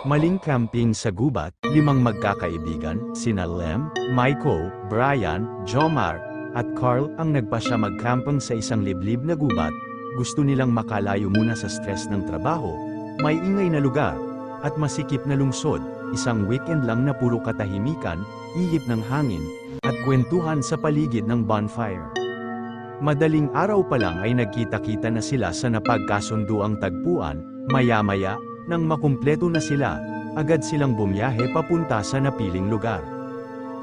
Maling camping sa gubat, 5 magkakaibigan, sina Lem, Michael, Brian, Jomar, at Carl ang nagpasya magcamping sa isang liblib na gubat. Gusto nilang makalayo muna sa stress ng trabaho, may ingay na lugar, at masikip na lungsod, isang weekend lang na puro katahimikan, ihip ng hangin, at kwentuhan sa paligid ng bonfire. Madaling araw pa lang ay nagkita-kita na sila sa napagkasunduang tagpuan, maya-maya, nang makumpleto na sila, agad silang bumiyahe papunta sa napiling lugar.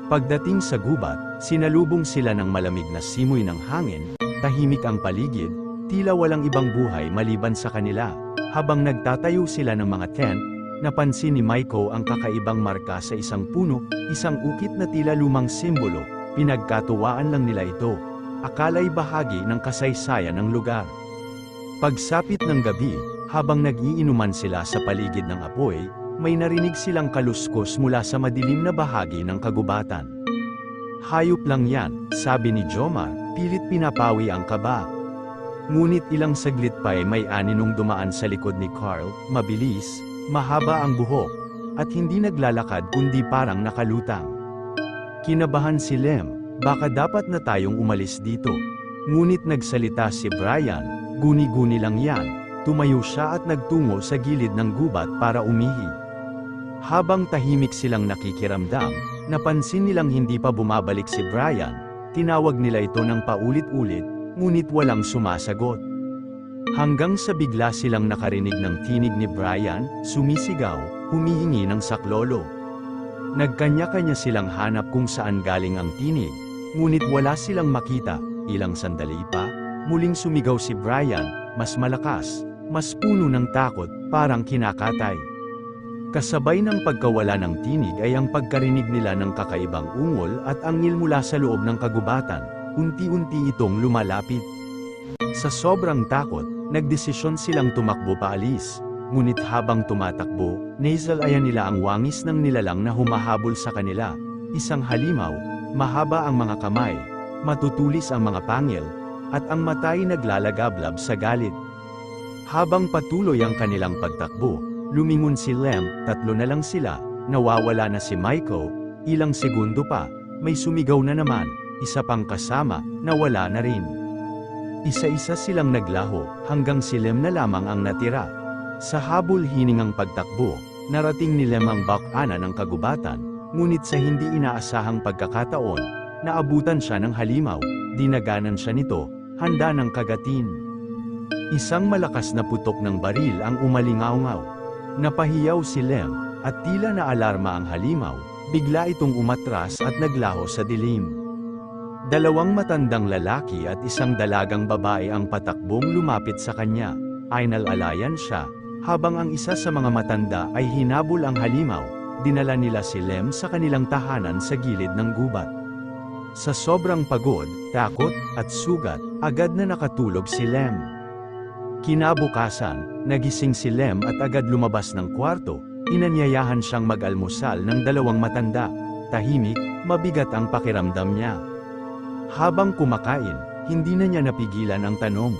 Pagdating sa gubat, sinalubong sila ng malamig na simoy ng hangin, tahimik ang paligid, tila walang ibang buhay maliban sa kanila. Habang nagtatayo sila ng mga tent, napansin ni Maiko ang kakaibang marka sa isang puno, isang ukit na tila lumang simbolo, pinagkatuwaan lang nila ito. Akala'y bahagi ng kasaysayan ng lugar. Pagsapit ng gabi, habang nag-iinuman sila sa paligid ng apoy, may narinig silang kaluskos mula sa madilim na bahagi ng kagubatan. Hayop lang yan, sabi ni Jomar, pilit pinapawi ang kaba. Ngunit ilang saglit pa ay may aninong dumaan sa likod ni Carl, mabilis, mahaba ang buhok, at hindi naglalakad kundi parang nakalutang. Kinabahan si Lem, baka dapat na tayong umalis dito. Ngunit nagsalita si Brian, guni-guni lang yan. Tumayo siya at nagtungo sa gilid ng gubat para umihi. Habang tahimik silang nakikiramdam, napansin nilang hindi pa bumabalik si Brian. Tinawag nila ito ng paulit-ulit, ngunit walang sumasagot. Hanggang sa bigla silang nakarinig ng tinig ni Brian, sumisigaw, humihingi ng saklolo. Nagkanya-kanya silang hanap kung saan galing ang tinig, ngunit wala silang makita. Ilang sandali pa, muling sumigaw si Brian, mas malakas, mas puno ng takot, parang kinakatay. Kasabay ng pagkawala ng tinig ay ang pagkarinig nila ng kakaibang ungol at angil mula sa loob ng kagubatan, unti-unti itong lumalapit. Sa sobrang takot, nagdesisyon silang tumakbo paalis, ngunit habang tumatakbo, nasalayan nila ang wangis ng nilalang na humahabol sa kanila, isang halimaw, mahaba ang mga kamay, matutulis ang mga pangil, at ang mata'y naglalagablab sa galit. Habang patuloy ang kanilang pagtakbo, lumingon si Lem, 3 na lang sila, nawawala na si Maiko, ilang segundo pa, may sumigaw na naman, isa pang kasama, nawala na rin. Isa-isa silang naglaho, hanggang si Lem na lamang ang natira. Sa habol-hiningang pagtakbo, narating ni Lem ang bakana ng kagubatan, ngunit sa hindi inaasahang pagkakataon, naabutan siya ng halimaw, dinaganan siya nito, handa ng kagatin. Isang malakas na putok ng baril ang umalingaw-ngaw. Napahiyaw si Lem, at tila na alarma ang halimaw, bigla itong umatras at naglaho sa dilim. 2 matandang lalaki at isang dalagang babae ang patakbong lumapit sa kanya. Aynal-alayan siya, habang ang isa sa mga matanda ay hinabol ang halimaw, dinala nila si Lem sa kanilang tahanan sa gilid ng gubat. Sa sobrang pagod, takot, at sugat, agad na nakatulog si Lem. Kinabukasan, nagising si Lem at agad lumabas ng kwarto, inanyayahan siyang mag-almusal ng 2 matanda. Tahimik, mabigat ang pakiramdam niya. Habang kumakain, hindi na niya napigilan ang tanong.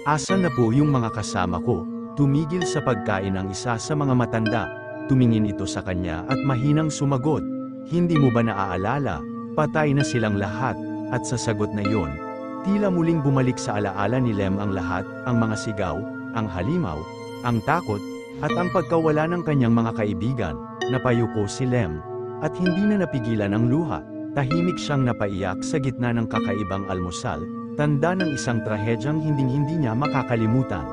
Asan na po yung mga kasama ko? Tumigil sa pagkain ang isa sa mga matanda. Tumingin ito sa kanya at mahinang sumagot. Hindi mo ba naaalala? Patay na silang lahat, at sa sagot na yon, tila muling bumalik sa alaala ni Lem ang lahat, ang mga sigaw, ang halimaw, ang takot, at ang pagkawala ng kanyang mga kaibigan. Napayuko si Lem, at hindi na napigilan ang luha. Tahimik siyang napaiyak sa gitna ng kakaibang almusal, tanda ng isang trahedyang hinding-hindi niya makakalimutan.